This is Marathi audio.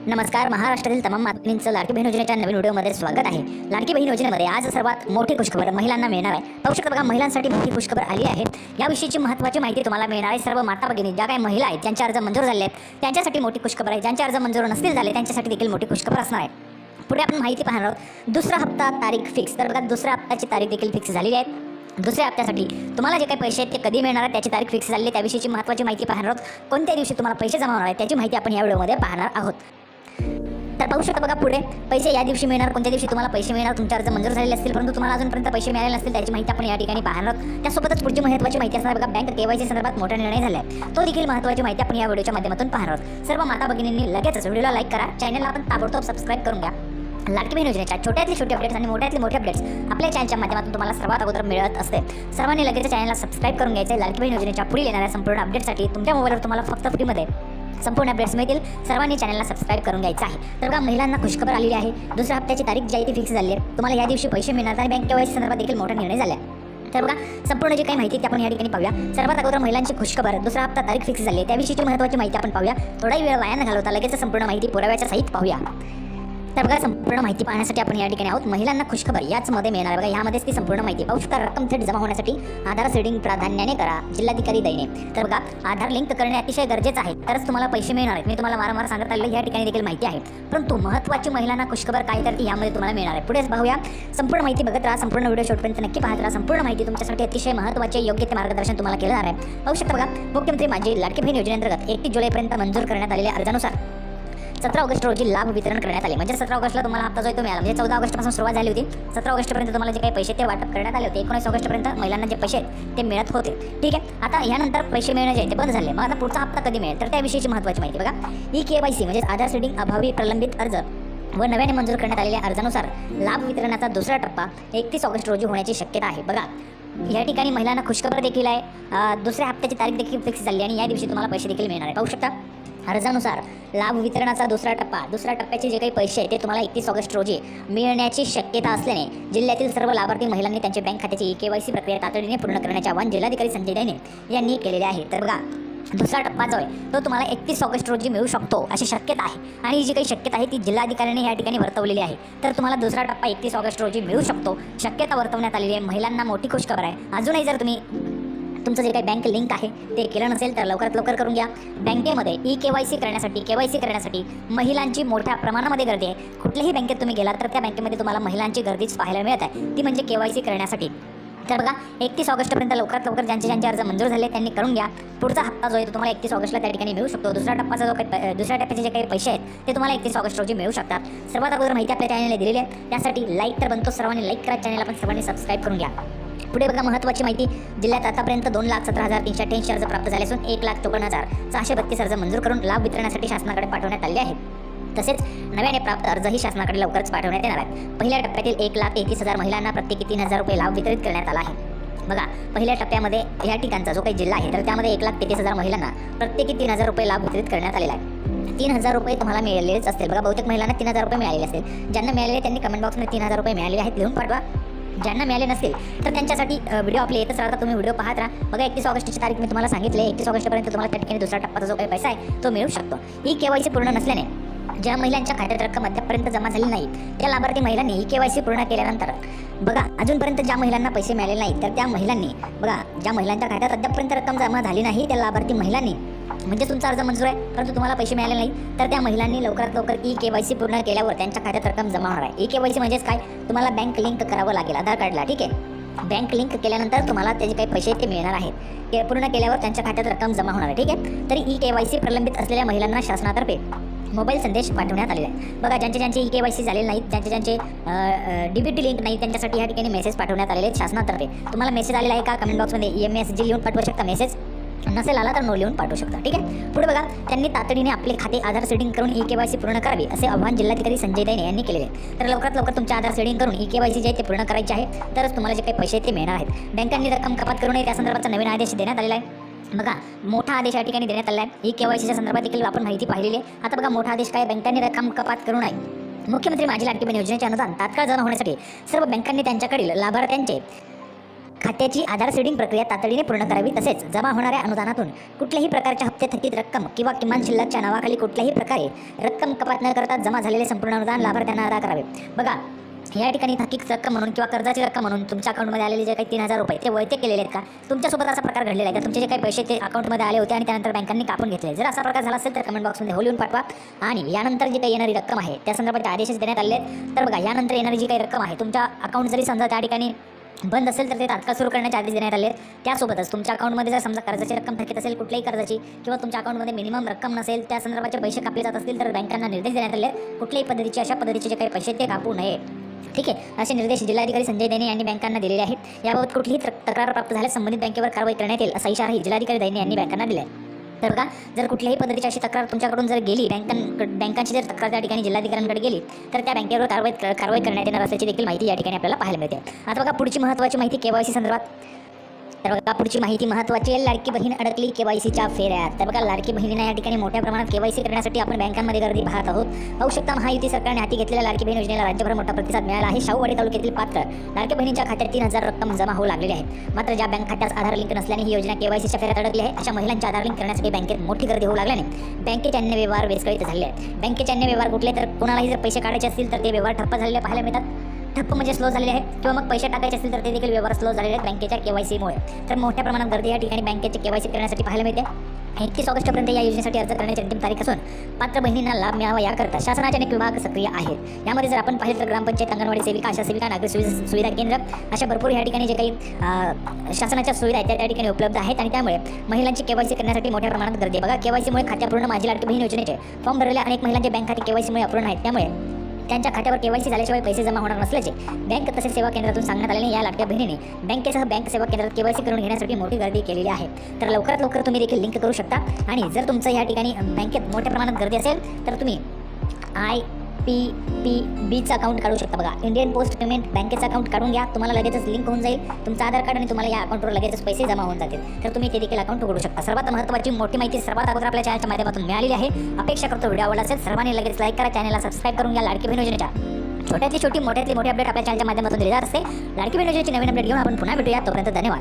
नमस्कार. महाराष्ट्रातील तमाम मातृभगिनींचं लाडकी बहीण योजनेच्या नवीन व्हिडिओमध्ये स्वागत आहे. लाडकी बहीण योजनेमध्ये आज सर्वात मोठी खुशखबर महिलांना मिळणार आहे. पाहू शकता बघा, महिलांसाठी मोठी खुशखबर आली आहे. याविषयीची महत्त्वाची माहिती तुम्हाला मिळणार आहे. सर्व माता भगिनी ज्या काही महिला आहेत ज्यांचे अर्ज मंजूर झाले आहेत त्यांच्यासाठी मोठी खुशखबर आहे. ज्यांचे अर्ज मंजूर नसतील झाले त्यांच्यासाठी देखील मोठी खुशखबर असणार आहे. पुढे आपण माहिती पाहणार आहोत. दुसरा हप्ता तारीख फिक्स. तर बघा, दुसऱ्या हप्त्याची तारीख देखील फिक्स झालेली आहे. दुसऱ्या हप्त्यासाठी तुम्हाला जे काही पैसे आहेत ते कधी मिळणार आहेत त्याची तारीख फिक्स झाली आहे. त्याविषयीची महत्त्वाची माहिती पाहणार आहोत. कोणत्या दिवशी तुम्हाला पैसे जमा होणार आहेत त्याची माहिती आपण या व्हिडिओमध्ये पाहणार आहोत. तर पाहू शकता बघा, पुढे पैसे या दिवशी मिळणार, कोणत्या दिवशी तुम्हाला पैसे मिळणार. तुमचे अर्ज मंजूर झालेले असतील परंतु तुम्हाला अजूनपर्यंत पैसे मिळाले नसतील त्याची माहिती आपण या ठिकाणी पाहणार आहोत. त्यासोबतच पुढची महत्त्वाची माहिती असणार बघा, बँक केवायसी संदर्भात मोठा निर्णय झाला आहे. तो देखील महत्त्वाची माहिती आपण या व्हिडिओच्या माध्यमातून पाहणार आहोत. सर्व माता भगिनींनी लगेचच व्हिडिओला लाईक करा, चॅनलला आपण ताबडतोब सबस्क्राईब करून घ्या. लाडकी बहीण योजनेच्या छोट्यातली छोटी अपडेट्स आणि मोठ्यातले मोठे अपडेट्स आपल्या चॅनलच्या माध्यमातून तुम्हाला सर्वात अगोदर मिळत असते. सर्वांनी लगेच चॅनलला सबस्क्राईब करून घ्यायचे. लाडकी बहीण योजनेच्या पुढील येणाऱ्या संपूर्ण अपडेटसाठी तुमच्या मोबाईलवर तुम्हाला फक्त फ्रीमध्ये संपूर्ण अपडेट्स मिळतील. सर्वांनी चॅनलला सबस्क्राईब करून घ्यायचं आहे. तर बघा, महिलांना खुशखबर आलेली आहे. दुसऱ्या हप्त्याची तारीख जी आहे ती फिक्स झाली आहे. तुम्हाला या दिवशी पैसे मिळणार आणि बँक केवायसी संदर्भात देखील मोठा निर्णय झाला आहे. तर बघा, संपूर्ण जी काही माहिती ती आपण या ठिकाणी पाहूया. सर्वात अगोदर महिलांची खुशखबर, दुसरा हप्ता तारीख फिक्स झाली आहे त्याविषयीची महत्त्वाची माहिती आपण पाहूया. थोडाही वेळ वाया न घालवता लगेच संपूर्ण माहिती पुराव्याच्या सहित पाहूया. तर बघा, संपूर्ण माहिती पाहण्यासाठी आपण या ठिकाणी आहोत. महिलांना खुशखबर याचमध्ये मिळणार आहे. बघा, यामध्येच ती संपूर्ण माहिती पाहू शकता. रक्कम थेट जमा होण्यासाठी आधार सीडिंग प्राधान्याने करा, जिल्हाधिकारी दैने. तर बघा, आधार लिंक करणे अतिशय गरजेचं आहे, तरच तुम्हाला पैसे मिळणार आहेत. मी तुम्हाला वारंवार सांगत आलेलं या ठिकाणी देखील माहिती आहे. परंतु महत्त्वाची महिलांना खुशखबर काय तर ती यामध्ये तुम्हाला मिळणार आहे. पुढेच पाहूया. संपूर्ण माहिती बघत राहा, संपूर्ण व्हिडिओ शेवटपर्यंत नक्की पाहत राहा. संपूर्ण माहिती तुमच्यासाठी अतिशय महत्त्वाचे योग्य ते मार्गदर्शन तुम्हाला केलं जाणार आहे. पाहू शकता बघा, मुख्यमंत्री माझी लाडकी बहीण योजनेअंतर्गत 31 जुलैपर्यंत मंजूर करण्यात आलेल्या अर्जानुसार 17 ऑगस्ट रोजी लाभ वितरण करण्यात आले. म्हणजे 17 ऑगस्टला तुम्हाला हप्ता जो तो मिळाला. म्हणजे 14 ऑगस्टपासून सुरुवात झाली होती. 17 ऑगस्टपर्यंत तुम्हाला जे काही पैसे ते वाटप करण्यात आले होते. 19 ऑगस्टपर्यंत महिलांना जे पैसे आहेत ते मिळत होते. ठीक आहे. आता यानंतर पैसे मिळणे जे ते बंद झाले. मग आता पुढचा हप्ता कधी मिळेल तर त्याविषयीची महत्त्वाची माहिती बघा. केवायसी म्हणजे आधार सीडिंग अभावी प्रलंबित अर्ज व नव्याने मंजूर करण्यात आलेल्या अर्जानुसार लाभ वितरणाचा दुसरा टप्पा 31 ऑगस्ट रोजी होण्याची शक्यता आहे. बघा, या ठिकाणी महिलांना खुशखबर देखील आहे. दुसऱ्या हप्त्याची तारीख देखील फिक्स झाली आणि या दिवशी तुम्हाला पैसे देखील मिळणार आहे. पाहू शकता, अर्जानुसार लाभ वितरणाचा दुसऱ्या टप्प्याचे जे काही पैसे आहेत ते तुम्हाला 31 ऑगस्ट रोजी मिळण्याची शक्यता असल्याने जिल्ह्यातील सर्व लाभार्थी महिलांनी त्यांच्या बँक खात्याची केवायसी प्रक्रिया तातडीने पूर्ण करण्याचे आवाहन जिल्हाधिकारी संजय दैने यांनी केलेले आहे. तर बघा, दुसरा टप्पा जो आहे तो तुम्हाला 31 ऑगस्ट रोजी मिळू शकतो अशी शक्यता आहे. आणि ही जी काही शक्यता आहे ती जिल्हाधिकाऱ्यांनी या ठिकाणी वर्तवलेली आहे. तर तुम्हाला दुसरा टप्पा 31 ऑगस्ट रोजी मिळू शकतो, शक्यता वर्तवण्यात आलेली आहे. महिलांना मोठी खुशखबर आहे. अजूनही जर तुम्ही तुमचं जे काही बँक लिंक आहे ते केलं नसेल तर लवकरात लवकर करून घ्या. बँकेमध्ये केवायसी करण्यासाठी महिलांची मोठ्या प्रमाणामध्ये गर्दी आहे. कुठल्याही बँकेत तुम्ही गेलात तर त्या बँकेमध्ये तुम्हाला महिलांची गर्दीच पाहायला मिळत आहे, ती म्हणजे केवायसी करण्यासाठी. तर बघा, 31 ऑगस्टपर्यंत लवकरात लवकर ज्यांचे अर्ज मंजूर झाले त्यांनी करून घ्या. पुढचा हप्ता जो आहे तो तुम्हाला 31 ऑगस्टला त्या ठिकाणी मिळू शकतो. दुसऱ्या टप्प्याचे जे काही पैसे आहेत ते तुम्हाला 31 ऑगस्ट रोजी मिळू शकतात. सर्वात अगोदर माहिती आपल्या चॅनलने दिलेली आहे. त्यासाठी लाईक तर बनतो, सर्वांनी लाईक करा, चॅनलला पण सर्वांनी सबस्क्राईब करून घ्या. पुढे बघा, महत्त्वाची माहिती. जिल्ह्यात आतापर्यंत 2,17,388 अर्ज प्राप्त झाले असून 1,54,432 अर्ज मंजूर करून लाभ वितरणासाठी शासनाकडे पाठवण्यात आले आहेत. तसेच नव्याने प्राप्त अर्जही शासनाकडे लवकरच पाठवण्यात येणार आहेत. पहिल्या टप्प्यातील 1,33,000 महिलांना प्रत्येकी 3,000 रुपये लाभ वितरित करण्यात आला आहे. बघा, पहिल्या टप्प्यामध्ये या ठिकाणचा जो काही जिल्हा आहे तर त्यामध्ये 1,33,000 महिलांना प्रत्येकी 3,000 रुपये लाभ वितरित करण्यात आलेला आहे. 3,000 रुपये तुम्हाला मिळालेलेच असतील. बघा, बहुतेक महिलांना 3,000 रुपये मिळालेले असतील. ज्यांना मिळालेले त्यांनी कमेंट बॉक्समध्ये 3,000 रुपये मिळालेले आहेत लिहून पाठवा. ज्यांना मिळाले नसतील तर त्यांच्यासाठी व्हिडिओ आपले येतच राहता, तुम्ही व्हिडिओ पाहत राहा. बघा, 31 ऑगस्टची तारीख मी तुम्हाला सांगितले. 31 ऑगस्टपर्यंत तुम्हाला त्या ठिकाणी दुसरा टप्पाचा जो काही पैसा आहे तो मिळू शकतो. केवायसी पूर्ण नसल्याने ज्या महिलांच्या खात्यात रक्कम अद्यापर्यंत जमा झाली नाही त्या लाभार्थी महिलांनी केवायसी पूर्ण केल्यानंतर बघा, अजूनपर्यंत ज्या महिलांना पैसे मिळाले नाहीत तर त्या महिलांनी बघा, ज्या महिलांच्या खात्यात अद्यापर्यंत रक्कम जमा झाली नाही त्या लाभार्थी महिलांनी म्हणजे तुमचा अर्ज मंजूर आहे परंतु तुम्हाला पैसे मिळाले नाही तर त्या महिलांनी लवकरात लवकर केवायसी पूर्ण केल्यावर त्यांच्या खात्यात रक्कम जमा होणार आहे. केवायसी म्हणजेच काय, तुम्हाला बँक लिंक करावं लागेल आधार कार्डला. ठीक आहे. बँक लिंक केल्यानंतर तुम्हाला त्याचे काही पैसे ते मिळणार आहेत. पूर्ण केल्यावर त्यांच्या खात्यात रक्कम जमा होणार आहे. ठीक आहे. तरी केवायसी प्रलंबित असलेल्या महिलांना शासनातर्फे मोबाईल संदेश पाठवण्यात आलेला आहे. बघा, ज्यांचे केवायसी झालेले नाहीत, ज्यांचे डीबीटी लिंक नाही त्यांच्यासाठी या ठिकाणी मेसेज पाठवण्यात आलेले आहेत शासनातर्फे. तुम्हाला मेसेज आलेला आहे का कमेंट बॉक्समध्ये EMSG लिहून पाठवू शकता. मेसेज नसेल आला तर नो लिहून पाठवू शकता. ठीक आहे. पुढे बघा, त्यांनी तातडीने आपले खाते आधार सीडिंग करून केवायसी पूर्ण करावी असे आवाहन जिल्हाधिकारी संजय दैने यांनी केलेले आहे. तर लवकरात लवकर तुमच्या आधार सीडिंग करून केवायसी जे आहे ते पूर्ण करायचे आहे, तरच तुम्हाला जे काही पैसे ते मिळणार आहेत. बँकांनी रक्कम कपात करू नये त्या संदर्भाचा नवीन आदेश देण्यात आलेला आहे. बघा, मोठा आदेश या ठिकाणी देण्यात आला आहे. केवायसीच्या संदर्भात देखील आपण माहिती पाहिलेली आहे. आता बघा, मोठा आदेश काय, बँकांनी रक्कम कपात करू नये. मुख्यमंत्री माझी लाडकी बहीण योजनेचे अनुदान तात्काळ जमा होण्यासाठी सर्व बँकांनी त्यांच्याकडील लाभार्थ्यांचे खात्याची आधार सीडिंग प्रक्रिया तातडीने पूर्ण करावी. तसेच जमा होणाऱ्या अनुदानातून कुठल्याही प्रकारच्या हप्ते थकीत रक्कम किंवा किमान शिल्लकच्या नावाखाली कुठल्याही प्रकारे रक्कम कपात न करता जमा झालेले संपूर्ण अनुदान लाभार्थ्यांना अदा करावे. बघा, या ठिकाणी थकीत रक्कम म्हणून किंवा कर्जाची रक्कम म्हणून तुमच्या अकाउंटमध्ये आलेले जे काही 3,000 रुपये ते वैते केलेले आहेत का? तुमच्यासोबत असा प्रकार घडलेला आहे का? तुमचे जे काही पैसे ते अकाउंटमध्ये आले होते आणि त्यानंतर बँकांनी कापून घेतले. जर असा प्रकार झाला असेल तर कमेंट बॉक्समध्ये हो लिहून पाठवा. आणि यानंतर जी काही येणारी रक्कम आहे त्या संदर्भात आदेश देण्यात आले आहेत. तर बघा, यानंतर येणारी जी काही रक्कम आहे तुमच्या अकाउंट जरी समजा त्या ठिकाणी बंद असेल तर ते तात्काळ सुरू करण्याचे आदेश देण्यात आले. त्यासोबतच तुमच्या अकाउंटमध्ये जर समजा कर्जाची रक्कम थकीत असेल कुठल्याही कर्जाची किंवा तुमच्या अकाउंटमध्ये मिनिमम रक्कम नसेल त्या संदर्भाचे पैसे कापले जात असतील तर बँकांना निर्देश देण्यात आले. कुठल्याही पद्धतीचे अशा पद्धतीचे जे काही पैसे ते कापू नये. ठीक आहे, असे निर्देश जिल्हाधिकारी संजय दैने यांनी बँकांना दिलेले आहेत. याबाबत कुठलीही तक्रार प्राप्त झाल्यास संबंधित बँकेवर कारवाई करण्यात येईल असा इशाराही जिल्हाधिकारी दैने यांनी बँकांना दिला आहे. तर बघा, जर कुठल्याही पद्धतीची अशी तक्रार तुमच्याकडून जर गेली, बँकांची जर तक्रार त्या ठिकाणी जिल्हाधिकाऱ्यांकडे गेली तर त्या बँकेवर कारवाई करण्यात येणार असल्याची देखील माहिती या ठिकाणी आपल्याला पाहायला मिळते. आता बघा, पुढची महत्त्वाची माहिती केवायसी संदर्भात. तर बघा, पुढची माहिती महत्त्वाची आहे. लाडकी बहीण अडकली केवायसीच्या फेऱ्यात. तर बघा, लाडकी बहिणींना या ठिकाणी मोठ्या प्रमाणात केवायसी करण्यासाठी आपण बँकांमध्ये गर्दी पाहत आहोत. पाहू शकता, महायुती सरकारने हाती घेतलेल्या लाडकी बहीण योजनेला राज्यभर मोठा प्रतिसाद मिळाला आहे. शाहूवाडी तालुक्यातील पात्र लाडकी बहिणींच्या खात्यात 3,000 रक्कम जमा होऊ लागलेली आहे. मात्र ज्या बँक खात्यास आधार लिंक नसल्याने ही योजना केवायसीच्या फेऱ्यात अडकली आहे, अशा महिलांच्या आधार लिंक करण्यासाठी बँकेत मोठी गर्दी होऊ लागल्याने बँकेचे अन्य व्यवहार विस्कळीत झाले आहेत. बँकेचे अन्य व्यवहार कुठले तर कोणालाही जर पैसे काढायचे असतील तर ते व्यवहार ठप्प झालेले पाहायला मिळतात. ठप्प म्हणजे स्लो झालेले आहेत किंवा मग पैसे टाकायचे असतील तर ते देखील व्यवहार स्लो झालेले आहेत बँकेच्या केवायसीमुळे. तर मोठ्या प्रमाणात गर्दी या ठिकाणी बँकेचे केवायसी करण्यासाठी पाहायला मिळते. 31 ऑगस्टपर्यंत या योजनेसाठी अर्ज करण्याची अंतिम तारीख असून पात्र बहिणींना लाभ मिळावा याकरता शासनाचे अनेक विभाग सक्रिय आहेत. यामध्ये जर आपण पाहिलं तर ग्रामपंचायत, अंगणवाडी सेविका, आशा सेविका, नागरिक सुविधा केंद्र अशा भरपूर या ठिकाणी जे काही शासनाच्या सुविधा आहेत त्या ठिकाणी उपलब्ध आहेत. आणि त्यामुळे महिलांची केवायसी करण्यासाठी मोठ्या प्रमाणात गर्दी. बघा, केवायसीमुळे खात्यापूर्ण माझी लाडकी बहीण योजनेचे फॉर्म भरलेल्या अनेक महिलांचे बँक खाते केवायसीमुळे अपूर्ण आहेत. त्यामुळे त्यांच्या खात्यावर केवायसी झाल्याशिवाय पैसे जमा होणार नसल्याचे बँक तसेच सेवा केंद्रातून सांगण्यात आल्याने या लाडक्या बहिणीने बँकेसह बँक सेवा केंद्रात केवायसी करून घेण्यासाठी मोठी गर्दी केलेली आहे. तर लवकरात लवकर तुम्ही देखील लिंक करू शकता. आणि जर तुमचं या ठिकाणी बँकेत मोठ्या प्रमाणात गर्दी असेल तर तुम्ही IPPBचं अकाउंट काढू शकता. बघा, इंडियन पोस्ट पेमेंट बँकेचं अकाउंट काढून घ्या. तुम्हाला लगेचच लिंक होऊन जाईल तुमचं आधार कार्ड आणि तुम्हाला या अकाउंटवर लगेचच पैसे जमा होऊन जातील. तर तुम्ही ते देखील अकाउंट उघडू शकता. सर्वात महत्त्वाची मोठी माहिती सर्वात अगोदर आपल्या चॅनलच्या माध्यमातून मिळालेली आहे. अपेक्षा करतो व्हिडिओ आवडला असेल सर्वांनी लगेच लाईक करा, चॅनलला सबस्क्राईब करून घ्या. लाडकी बहीण योजनेच्या छोट्यातली छोटी मोठ्यातली मोठी अपडेट आपल्या चॅनलच्या माध्यमातून दिली जात असते. लाडकी बहीण योजनेची नवीन अपडेट घेऊन आपण पुन्हा भेटूया. तोपर्यंत धन्यवाद.